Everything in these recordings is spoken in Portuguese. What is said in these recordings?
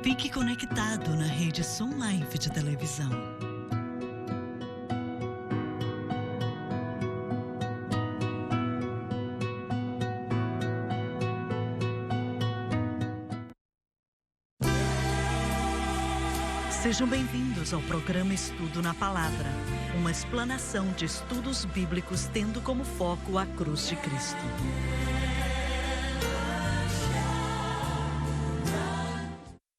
Fique conectado na rede Som Life de televisão. Sejam bem-vindos ao programa Estudo na Palavra, uma explanação de estudos bíblicos tendo como foco a cruz de Cristo.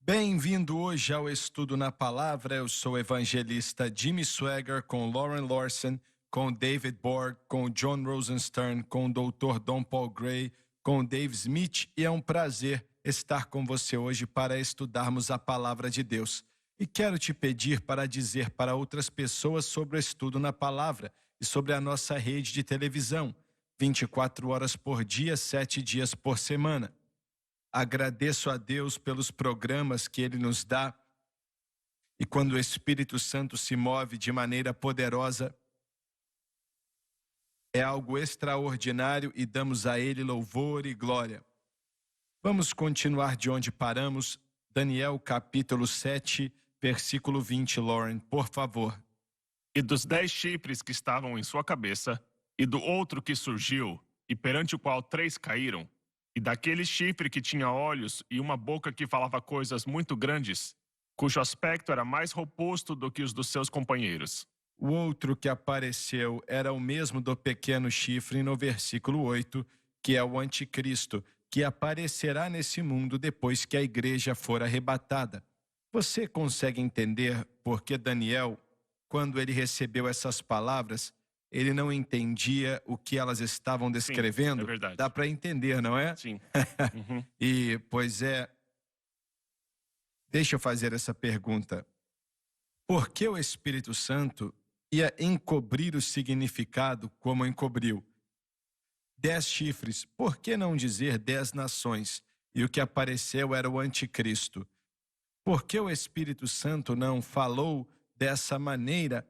Bem-vindo hoje ao Estudo na Palavra. Eu sou o evangelista Jimmy Swaggart, com Lauren Larson, com David Borg, com John Rosenstern, com o Dr. Don Paul Gray, com Dave Smith, e é um prazer estar com você hoje para estudarmos a Palavra de Deus. E quero te pedir para dizer para outras pessoas sobre o Estudo na Palavra e sobre a nossa rede de televisão, 24 horas por dia, 7 dias por semana. Agradeço a Deus pelos programas que Ele nos dá, e quando o Espírito Santo se move de maneira poderosa, é algo extraordinário e damos a Ele louvor e glória. Vamos continuar de onde paramos, Daniel capítulo 7, versículo 20, Lauren, por favor. E dos 10 chifres que estavam em sua cabeça, e do outro que surgiu, e perante o qual 3 caíram, e daquele chifre que tinha olhos e uma boca que falava coisas muito grandes, cujo aspecto era mais robusto do que os dos seus companheiros. O outro que apareceu era o mesmo do pequeno chifre no versículo 8, que é o anticristo, que aparecerá nesse mundo depois que a igreja for arrebatada. Você consegue entender por que Daniel, quando ele recebeu essas palavras, ele não entendia o que elas estavam descrevendo? Sim, é verdade. Dá para entender, não é? Sim. Uhum. E, pois é, deixa eu fazer essa pergunta. Por que o Espírito Santo ia encobrir o significado como encobriu? 10 chifres, por que não dizer 10 nações? E o que apareceu era o anticristo. Por que o Espírito Santo não falou dessa maneira,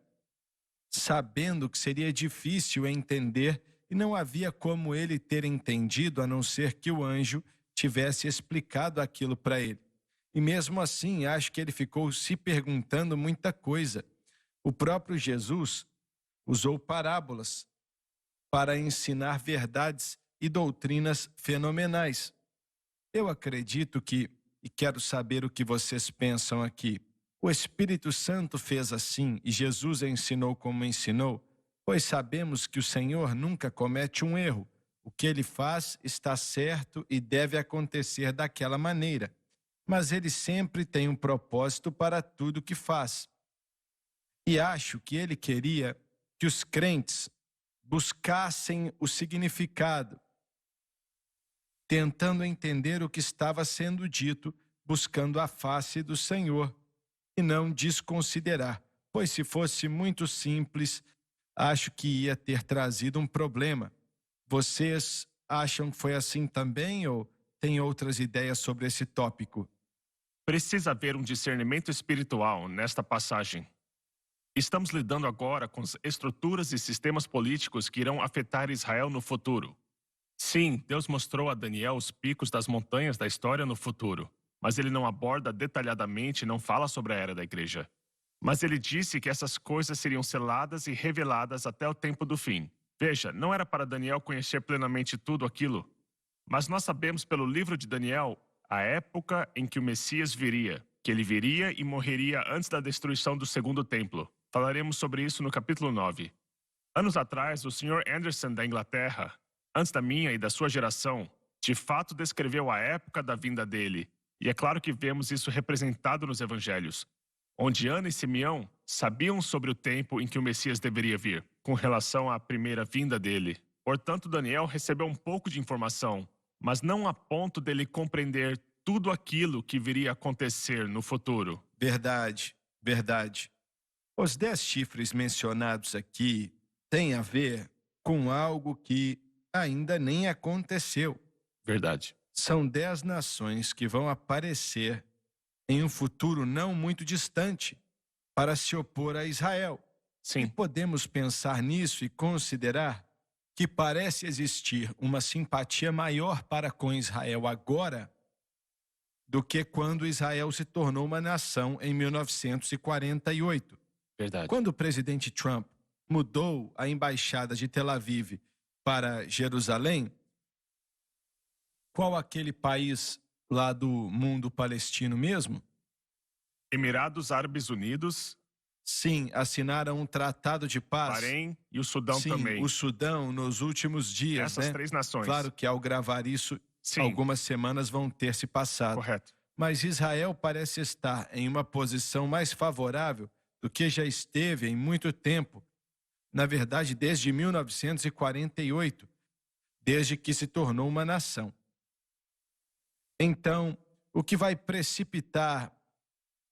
sabendo que seria difícil entender e não havia como ele ter entendido, a não ser que o anjo tivesse explicado aquilo para ele? E mesmo assim, acho que ele ficou se perguntando muita coisa. O próprio Jesus usou parábolas para ensinar verdades e doutrinas fenomenais. Eu acredito que, e quero saber o que vocês pensam aqui, o Espírito Santo fez assim e Jesus ensinou como ensinou, pois sabemos que o Senhor nunca comete um erro. O que ele faz está certo e deve acontecer daquela maneira. Mas ele sempre tem um propósito para tudo que faz. E acho que ele queria que os crentes buscassem o significado, tentando entender o que estava sendo dito, buscando a face do Senhor, e não desconsiderar, pois se fosse muito simples, acho que ia ter trazido um problema. Vocês acham que foi assim também, ou têm outras ideias sobre esse tópico? Precisa haver um discernimento espiritual nesta passagem. Estamos lidando agora com as estruturas e sistemas políticos que irão afetar Israel no futuro. Sim, Deus mostrou a Daniel os picos das montanhas da história no futuro, mas ele não aborda detalhadamente e não fala sobre a era da igreja. Mas ele disse que essas coisas seriam seladas e reveladas até o tempo do fim. Veja, não era para Daniel conhecer plenamente tudo aquilo, mas nós sabemos pelo livro de Daniel a época em que o Messias viria, que ele viria e morreria antes da destruição do segundo templo. Falaremos sobre isso no capítulo 9. Anos atrás, o Sr. Anderson da Inglaterra, antes da minha e da sua geração, de fato descreveu a época da vinda dele. E é claro que vemos isso representado nos evangelhos, onde Ana e Simeão sabiam sobre o tempo em que o Messias deveria vir, com relação à primeira vinda dele. Portanto, Daniel recebeu um pouco de informação, mas não a ponto dele compreender tudo aquilo que viria a acontecer no futuro. Verdade, verdade. Os 10 chifres mencionados aqui têm a ver com algo que ainda nem aconteceu. Verdade. São 10 nações que vão aparecer em um futuro não muito distante para se opor a Israel. Sim. E podemos pensar nisso e considerar que parece existir uma simpatia maior para com Israel agora do que quando Israel se tornou uma nação em 1948. Verdade. Quando o presidente Trump mudou a embaixada de Tel Aviv para Jerusalém, qual aquele país lá do mundo palestino mesmo? Emirados Árabes Unidos, Sim, assinaram um tratado de paz. Bahrein e o Sudão Sim, também. o Sudão nos últimos dias, Essas né? 3 nações. Claro que ao gravar isso, Sim, algumas semanas vão ter se passado. correto. Mas Israel parece estar em uma posição mais favorável do que já esteve em muito tempo. Na verdade, desde 1948, desde que se tornou uma nação. Então, o que vai precipitar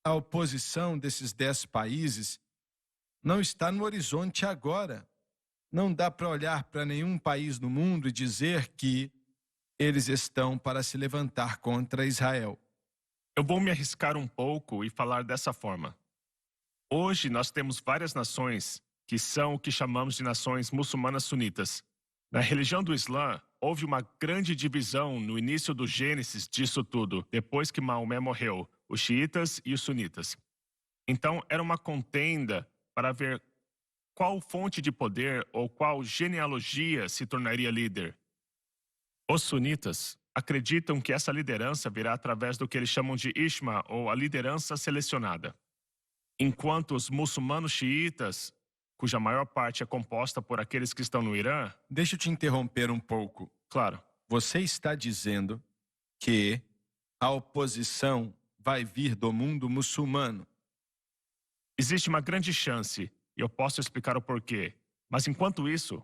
a oposição desses 10 países não está no horizonte agora. Não dá para olhar para nenhum país no mundo e dizer que eles estão para se levantar contra Israel. Eu vou me arriscar um pouco e falar dessa forma. Hoje nós temos várias nações que são o que chamamos de nações muçulmanas sunitas. Na religião do Islã, houve uma grande divisão no início do Gênesis disso tudo, depois que Maomé morreu, os xiitas e os sunitas. Então, era uma contenda para ver qual fonte de poder ou qual genealogia se tornaria líder. Os sunitas acreditam que essa liderança virá através do que eles chamam de Ishma, ou a liderança selecionada. Enquanto os muçulmanos xiitas, cuja maior parte é composta por aqueles que estão no Irã, Deixa eu te interromper um pouco. claro, Você está dizendo que a oposição vai vir do mundo muçulmano. existe uma grande chance, e eu posso explicar o porquê. Mas enquanto isso,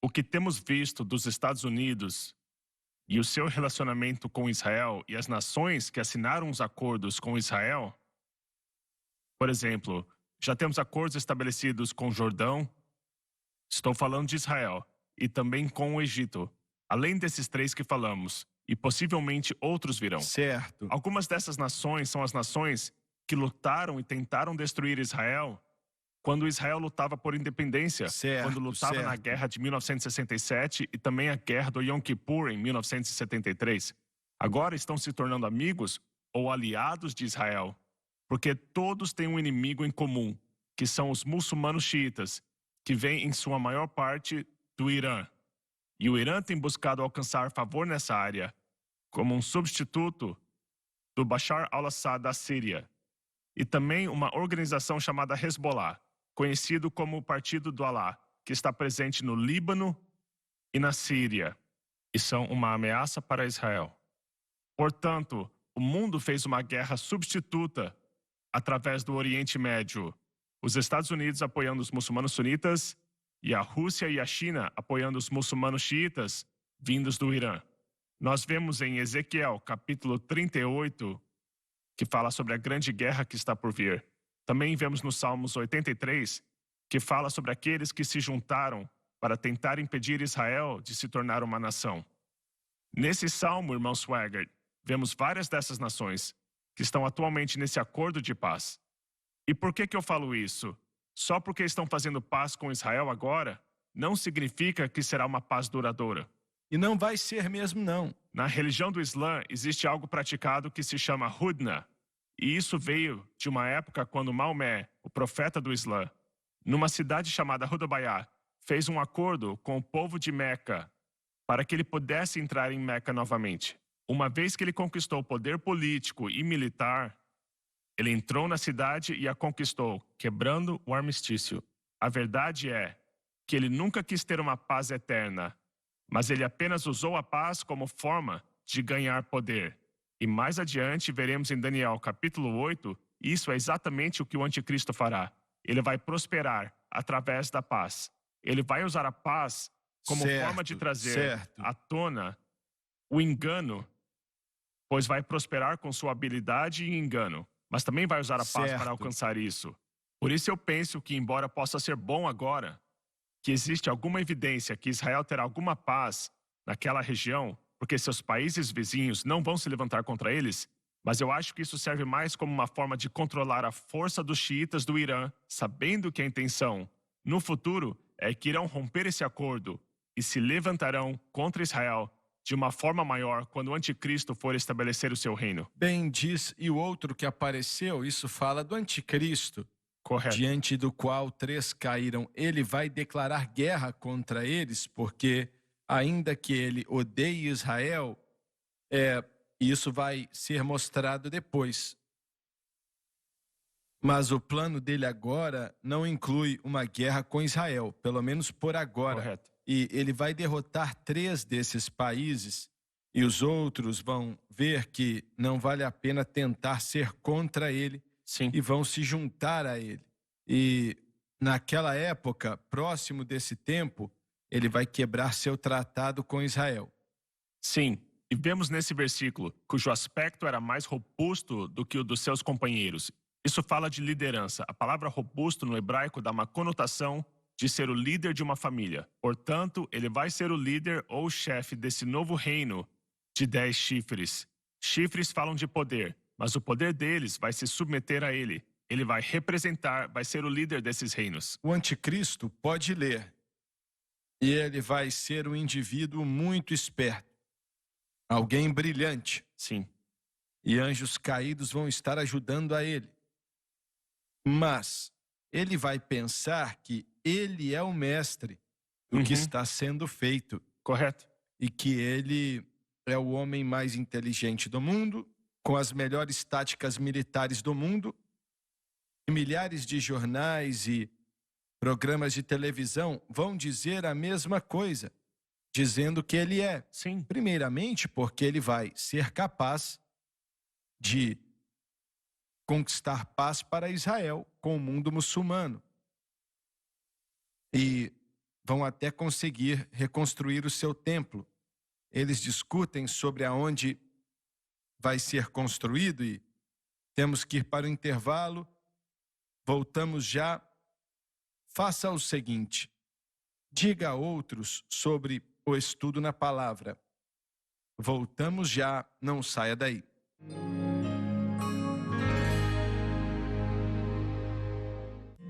o que temos visto dos Estados Unidos e o seu relacionamento com Israel e as nações que assinaram os acordos com Israel, por exemplo, já temos acordos estabelecidos com o Jordão, estou falando de Israel, e também com o Egito, além desses 3 que falamos, e possivelmente outros virão. Certo. Algumas dessas nações são as nações que lutaram e tentaram destruir Israel quando Israel lutava por independência, Certo, quando lutava na certo. guerra de 1967 e também a guerra do Yom Kippur em 1973. Agora estão se tornando amigos ou aliados de Israel, porque todos têm um inimigo em comum, que são os muçulmanos xiitas, que vêm em sua maior parte do Irã. E o Irã tem buscado alcançar favor nessa área, como um substituto do Bashar al-Assad da Síria, e também uma organização chamada Hezbollah, conhecido como o Partido do Alá, que está presente no Líbano e na Síria, e são uma ameaça para Israel. Portanto, o mundo fez uma guerra substituta através do Oriente Médio, os Estados Unidos apoiando os muçulmanos sunitas e a Rússia e a China apoiando os muçulmanos xiitas vindos do Irã. Nós vemos em Ezequiel, capítulo 38, que fala sobre a grande guerra que está por vir. Também vemos no Salmos 83, que fala sobre aqueles que se juntaram para tentar impedir Israel de se tornar uma nação. Nesse salmo, irmão Swaggart, vemos várias dessas nações que estão atualmente nesse acordo de paz. E por que eu falo isso? Só porque estão fazendo paz com Israel agora, não significa que será uma paz duradoura. E não vai ser mesmo, não. Na religião do Islã, existe algo praticado que se chama Hudna. E isso veio de uma época quando Maomé, o profeta do Islã, numa cidade chamada Hudabayá, fez um acordo com o povo de Meca para que ele pudesse entrar em Meca novamente. Uma vez que ele conquistou o poder político e militar, ele entrou na cidade e a conquistou, quebrando o armistício. A verdade é que ele nunca quis ter uma paz eterna, mas ele apenas usou a paz como forma de ganhar poder. E mais adiante veremos em Daniel capítulo 8, isso é exatamente o que o anticristo fará. Ele vai prosperar através da paz. Ele vai usar a paz como forma de trazer à tona o engano, pois vai prosperar com sua habilidade e engano, mas também vai usar a paz para alcançar isso. Por isso eu penso que, embora possa ser bom agora, que existe alguma evidência que Israel terá alguma paz naquela região, porque seus países vizinhos não vão se levantar contra eles, mas eu acho que isso serve mais como uma forma de controlar a força dos xiitas do Irã, sabendo que a intenção, no futuro, é que irão romper esse acordo e se levantarão contra Israel de uma forma maior quando o anticristo for estabelecer o seu reino. Bem diz, e o outro que apareceu, isso fala do anticristo, Correto. diante do qual 3 caíram. Ele vai declarar guerra contra eles, porque ainda que ele odeie Israel, isso vai ser mostrado depois. Mas o plano dele agora não inclui uma guerra com Israel, pelo menos por agora. Correto. E ele vai derrotar 3 desses países, e os outros vão ver que não vale a pena tentar ser contra ele, Sim. e vão se juntar a ele. E naquela época, próximo desse tempo, ele vai quebrar seu tratado com Israel. Sim. E vemos nesse versículo, cujo aspecto era mais robusto do que o dos seus companheiros. Isso fala de liderança. A palavra robusto no hebraico dá uma conotação de ser o líder de uma família. Portanto, ele vai ser o líder ou o chefe desse novo reino de 10 chifres. Chifres falam de poder, mas o poder deles vai se submeter a ele. Ele vai representar, vai ser o líder desses reinos. O anticristo pode ler, e ele vai ser um indivíduo muito esperto, alguém brilhante, Sim. e anjos caídos vão estar ajudando a ele. Mas ele vai pensar que ele é o mestre do que está sendo feito, Correto. e que ele é o homem mais inteligente do mundo, com as melhores táticas militares do mundo. E milhares de jornais e programas de televisão vão dizer a mesma coisa, dizendo que ele é. Sim. Primeiramente, porque ele vai ser capaz de conquistar paz para Israel com o mundo muçulmano. E vão até conseguir reconstruir o seu templo. Eles discutem sobre aonde vai ser construído e temos que ir para o intervalo. Voltamos já. Faça o seguinte: diga a outros sobre o estudo na palavra. Voltamos já, não saia daí.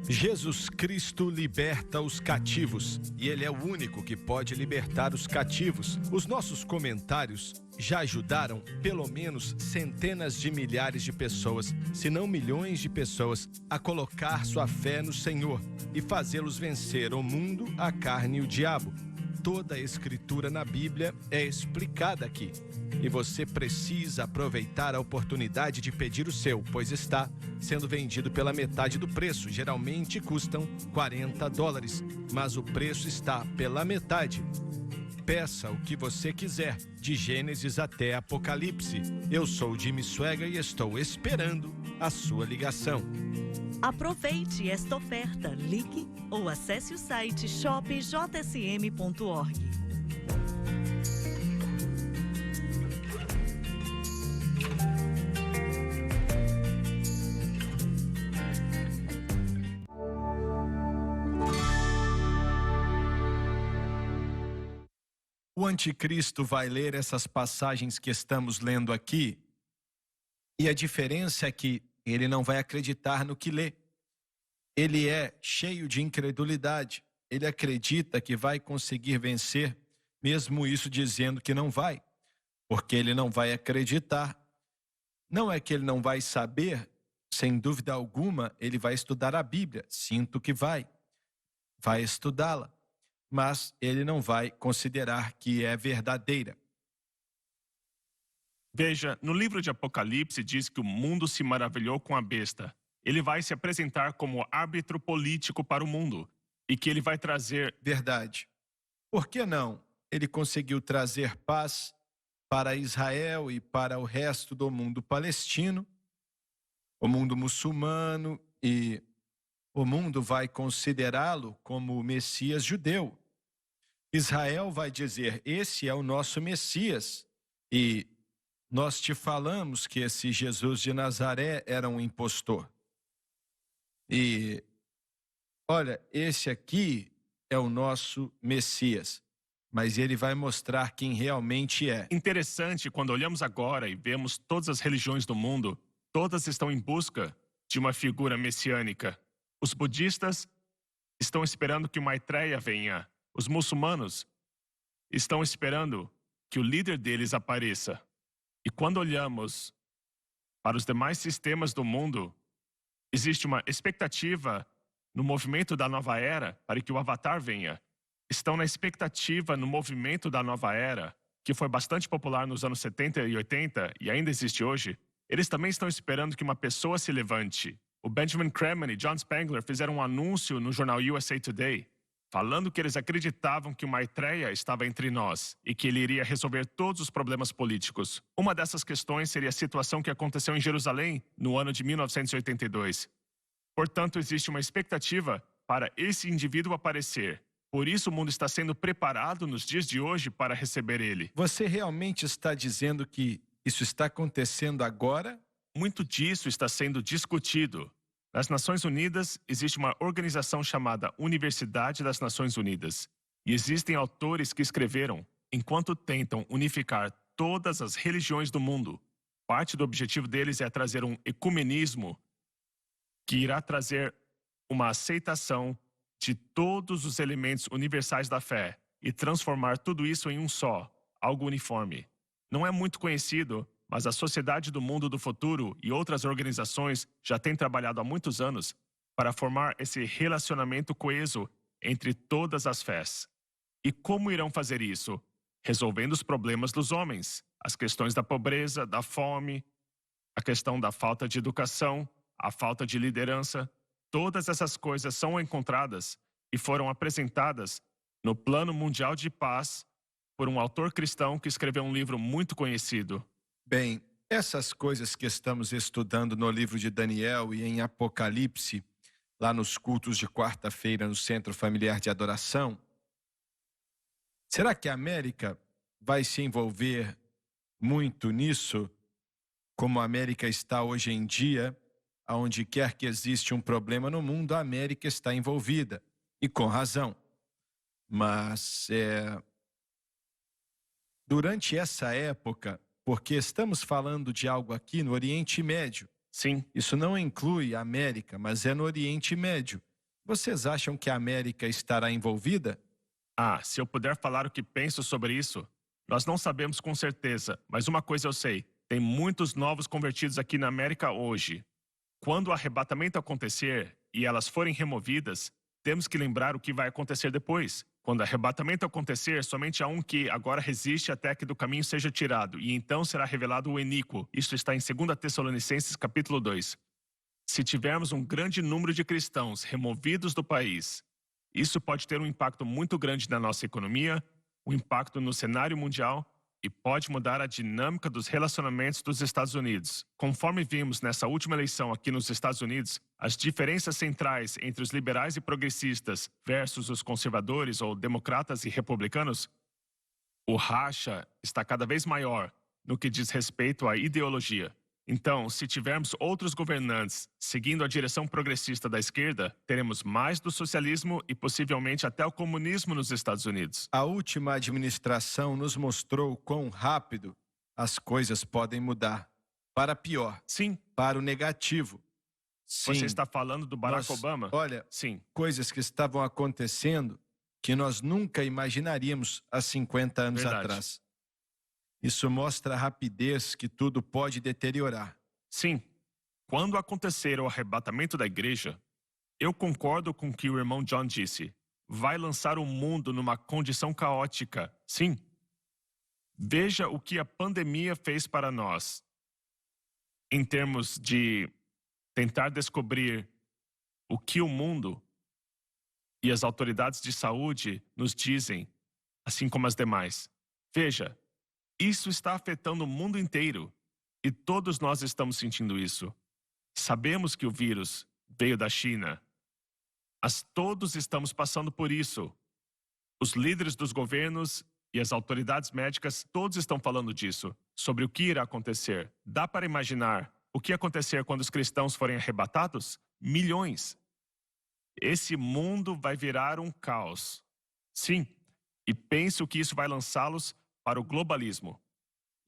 Jesus Cristo liberta os cativos, e Ele é o único que pode libertar os cativos. Os nossos comentários já ajudaram pelo menos centenas de milhares de pessoas, se não milhões de pessoas, a colocar sua fé no Senhor e fazê-los vencer o mundo, a carne e o diabo. Toda a escritura na Bíblia é explicada aqui. E você precisa aproveitar a oportunidade de pedir o seu, pois está sendo vendido pela metade do preço. Geralmente custam $40, mas o preço está pela metade. Peça o que você quiser, de Gênesis até Apocalipse. Eu sou Jimmy Swaggart e estou esperando a sua ligação. Aproveite esta oferta, ligue ou acesse o site shopjsm.org. O anticristo vai ler essas passagens que estamos lendo aqui, e a diferença é que ele não vai acreditar no que lê. Ele é cheio de incredulidade. Ele acredita que vai conseguir vencer, mesmo isso dizendo que não vai, porque ele não vai acreditar. Não é que ele não vai saber, sem dúvida alguma, ele vai estudar a Bíblia. Sinto que vai estudá-la, mas ele não vai considerar que é verdadeira. Veja, no livro de Apocalipse diz que o mundo se maravilhou com a besta. Ele vai se apresentar como árbitro político para o mundo e que ele vai trazer... Verdade. Por que não? Ele conseguiu trazer paz para Israel e para o resto do mundo palestino, o mundo muçulmano, e o mundo vai considerá-lo como o Messias judeu. Israel vai dizer: esse é o nosso Messias. E nós te falamos que esse Jesus de Nazaré era um impostor. E olha, esse aqui é o nosso Messias, mas ele vai mostrar quem realmente é. Interessante, quando olhamos agora e vemos todas as religiões do mundo, todas estão em busca de uma figura messiânica. Os budistas estão esperando que o Maitreya venha. Os muçulmanos estão esperando que o líder deles apareça. E quando olhamos para os demais sistemas do mundo, existe uma expectativa no movimento da nova era para que o Avatar venha. Estão na expectativa no movimento da nova era, que foi bastante popular nos anos 70 e 80 e ainda existe hoje. Eles também estão esperando que uma pessoa se levante. O Benjamin Cremon e John Spangler fizeram um anúncio no jornal USA Today, falando que eles acreditavam que o Maitreya estava entre nós e que ele iria resolver todos os problemas políticos. Uma dessas questões seria a situação que aconteceu em Jerusalém no ano de 1982. Portanto, existe uma expectativa para esse indivíduo aparecer. Por isso, o mundo está sendo preparado nos dias de hoje para receber ele. Você realmente está dizendo que isso está acontecendo agora? Muito disso está sendo discutido. Nas Nações Unidas, existe uma organização chamada Universidade das Nações Unidas. E existem autores que escreveram, enquanto tentam unificar todas as religiões do mundo. Parte do objetivo deles é trazer um ecumenismo que irá trazer uma aceitação de todos os elementos universais da fé e transformar tudo isso em um só, algo uniforme. Não é muito conhecido, mas a Sociedade do Mundo do Futuro e outras organizações já têm trabalhado há muitos anos para formar esse relacionamento coeso entre todas as fés. E como irão fazer isso? Resolvendo os problemas dos homens, as questões da pobreza, da fome, a questão da falta de educação, a falta de liderança. Todas essas coisas são encontradas e foram apresentadas no Plano Mundial de Paz por um autor cristão que escreveu um livro muito conhecido. Bem, essas coisas que estamos estudando no livro de Daniel e em Apocalipse, lá nos cultos de quarta-feira no Centro Familiar de Adoração, será que a América vai se envolver muito nisso, como a América está hoje em dia? Aonde quer que existe um problema no mundo, a América está envolvida, e com razão. Mas durante essa época, porque estamos falando de algo aqui no Oriente Médio. Sim. Isso não inclui a América, mas é no Oriente Médio. Vocês acham que a América estará envolvida? Se eu puder falar o que penso sobre isso, nós não sabemos com certeza, mas uma coisa eu sei, tem muitos novos convertidos aqui na América hoje. Quando o arrebatamento acontecer e elas forem removidas, temos que lembrar o que vai acontecer depois. Quando o arrebatamento acontecer, somente há um que agora resiste até que do caminho seja tirado, e então será revelado o iníquo. Isso está em 2 Tessalonicenses capítulo 2. Se tivermos um grande número de cristãos removidos do país, isso pode ter um impacto muito grande na nossa economia, um impacto no cenário mundial, e pode mudar a dinâmica dos relacionamentos dos Estados Unidos. Conforme vimos nessa última eleição aqui nos Estados Unidos, as diferenças centrais entre os liberais e progressistas versus os conservadores ou democratas e republicanos, o racha está cada vez maior no que diz respeito à ideologia. Então, se tivermos outros governantes seguindo a direção progressista da esquerda, teremos mais do socialismo e possivelmente até o comunismo nos Estados Unidos. A última administração nos mostrou quão rápido as coisas podem mudar. Para pior. Sim. Para o negativo. Sim. Você está falando do Barack Obama? Olha, sim. Coisas que estavam acontecendo que nós nunca imaginaríamos há 50 anos atrás. Isso mostra a rapidez que tudo pode deteriorar. Sim. Quando acontecer o arrebatamento da igreja, eu concordo com o que o irmão John disse. Vai lançar o mundo numa condição caótica. Sim. Veja o que a pandemia fez para nós. Em termos de tentar descobrir o que o mundo e as autoridades de saúde nos dizem, assim como as demais. Veja, isso está afetando o mundo inteiro e todos nós estamos sentindo isso. Sabemos que o vírus veio da China, mas todos estamos passando por isso. Os líderes dos governos e as autoridades médicas, todos estão falando disso, sobre o que irá acontecer. Dá para imaginar o que acontecer quando os cristãos forem arrebatados? Milhões. Esse mundo vai virar um caos. Sim, e penso que isso vai lançá-los para o globalismo.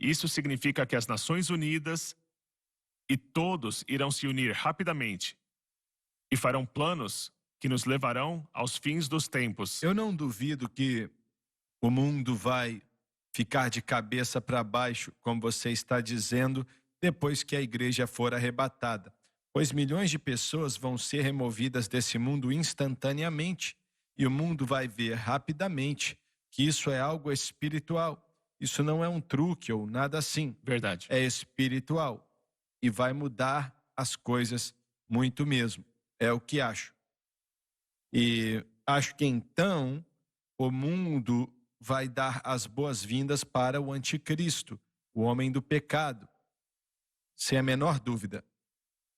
Isso significa que as Nações Unidas e todos irão se unir rapidamente e farão planos que nos levarão aos fins dos tempos. Eu não duvido que o mundo vai ficar de cabeça para baixo, como você está dizendo, depois que a igreja for arrebatada. Pois milhões de pessoas vão ser removidas desse mundo instantaneamente, e o mundo vai ver rapidamente que isso é algo espiritual. Isso não é um truque ou nada assim. Verdade. É espiritual e vai mudar as coisas muito mesmo. É o que acho. E acho que então o mundo vai dar as boas-vindas para o anticristo, o homem do pecado, sem a menor dúvida.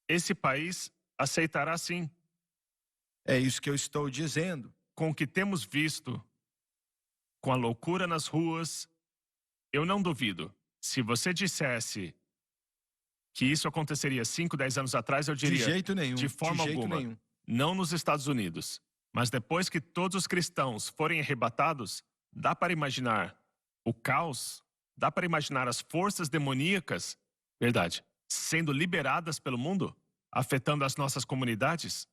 Esse país aceitará sim. É isso que eu estou dizendo. Com o que temos visto, com a loucura nas ruas, eu não duvido. Se você dissesse que isso aconteceria 5, 10 anos atrás, eu De diria, jeito nenhum. de forma de jeito alguma, nenhum. não nos Estados Unidos. Mas depois que todos os cristãos forem arrebatados, dá para imaginar o caos, dá para imaginar as forças demoníacas, verdade, sendo liberadas pelo mundo, afetando as nossas comunidades.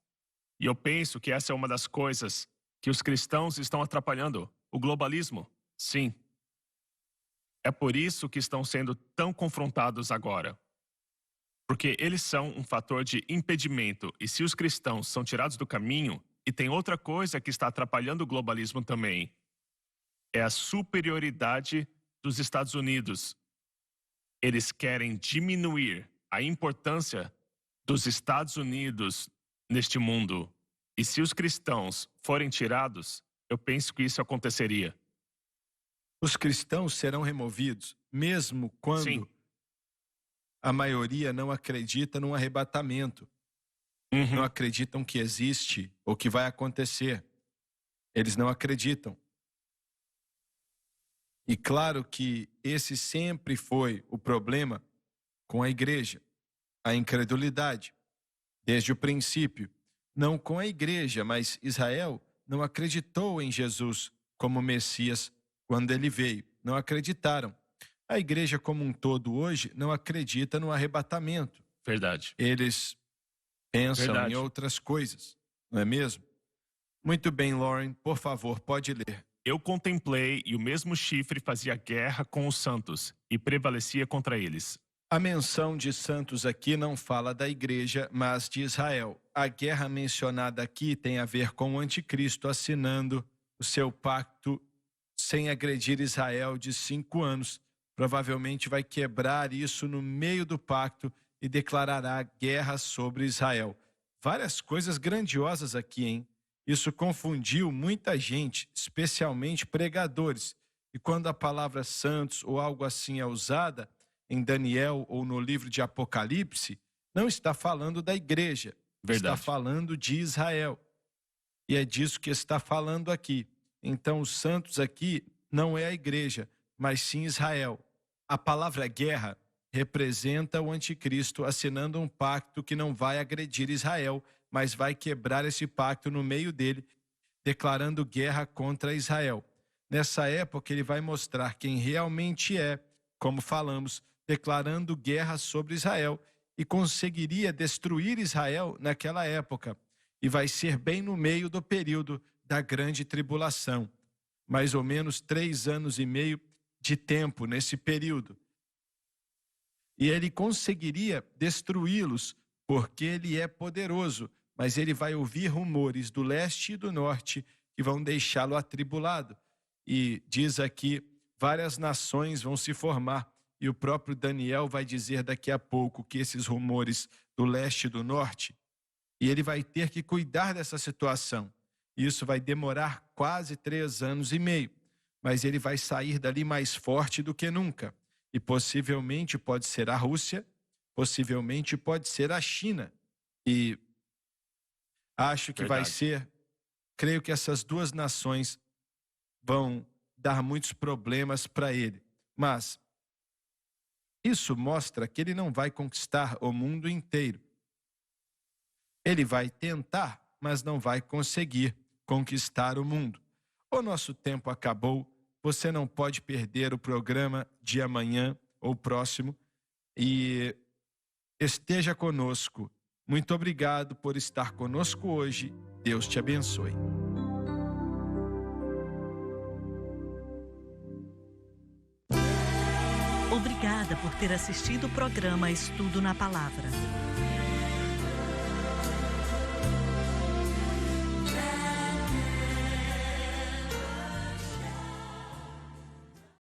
E eu penso que essa é uma das coisas que os cristãos estão atrapalhando, o globalismo. Sim. É por isso que estão sendo tão confrontados agora. Porque eles são um fator de impedimento. E se os cristãos são tirados do caminho, e tem outra coisa que está atrapalhando o globalismo também, é a superioridade dos Estados Unidos. Eles querem diminuir a importância dos Estados Unidos neste mundo. E se os cristãos forem tirados, eu penso que isso aconteceria. Os cristãos serão removidos, mesmo quando Sim. a maioria não acredita no arrebatamento. Não acreditam que existe ou que vai acontecer. Eles não acreditam. E claro que esse sempre foi o problema com a igreja, a incredulidade. Desde o princípio, não com a igreja, mas Israel não acreditou em Jesus como Messias quando ele veio. Não acreditaram. A igreja como um todo hoje não acredita no arrebatamento. Verdade. Eles pensam Verdade. em outras coisas, não é mesmo? Muito bem, Lauren, por favor, pode ler. Eu contemplei e o mesmo chifre fazia guerra com os santos e prevalecia contra eles. A menção de santos aqui não fala da igreja, mas de Israel. A guerra mencionada aqui tem a ver com o anticristo assinando o seu pacto sem agredir Israel de 5 anos. Provavelmente vai quebrar isso no meio do pacto e declarará guerra sobre Israel. Várias coisas grandiosas aqui, hein? Isso confundiu muita gente, especialmente pregadores. E quando a palavra santos ou algo assim é usada, em Daniel ou no livro de Apocalipse, não está falando da igreja, Verdade. está falando de Israel. E é disso que está falando aqui. Então, os santos aqui não é a igreja, mas sim Israel. A palavra guerra representa o anticristo assinando um pacto que não vai agredir Israel, mas vai quebrar esse pacto no meio dele, declarando guerra contra Israel. Nessa época, ele vai mostrar quem realmente é, como falamos, declarando guerra sobre Israel, e conseguiria destruir Israel naquela época. E vai ser bem no meio do período da grande tribulação. Mais ou menos 3 anos e meio de tempo nesse período. E ele conseguiria destruí-los, porque ele é poderoso, mas ele vai ouvir rumores do leste e do norte que vão deixá-lo atribulado. E diz aqui, várias nações vão se formar, e o próprio Daniel vai dizer daqui a pouco que esses rumores do leste e do norte, e ele vai ter que cuidar dessa situação. Isso vai demorar quase 3 anos e meio, mas ele vai sair dali mais forte do que nunca. E possivelmente pode ser a Rússia, possivelmente pode ser a China. E acho que vai ser, creio que essas 2 nações vão dar muitos problemas para ele. Mas isso mostra que ele não vai conquistar o mundo inteiro. Ele vai tentar, mas não vai conseguir conquistar o mundo. O nosso tempo acabou. Você não pode perder o programa de amanhã ou próximo. E esteja conosco. Muito obrigado por estar conosco hoje. Deus te abençoe. Obrigada por ter assistido o programa Estudo na Palavra.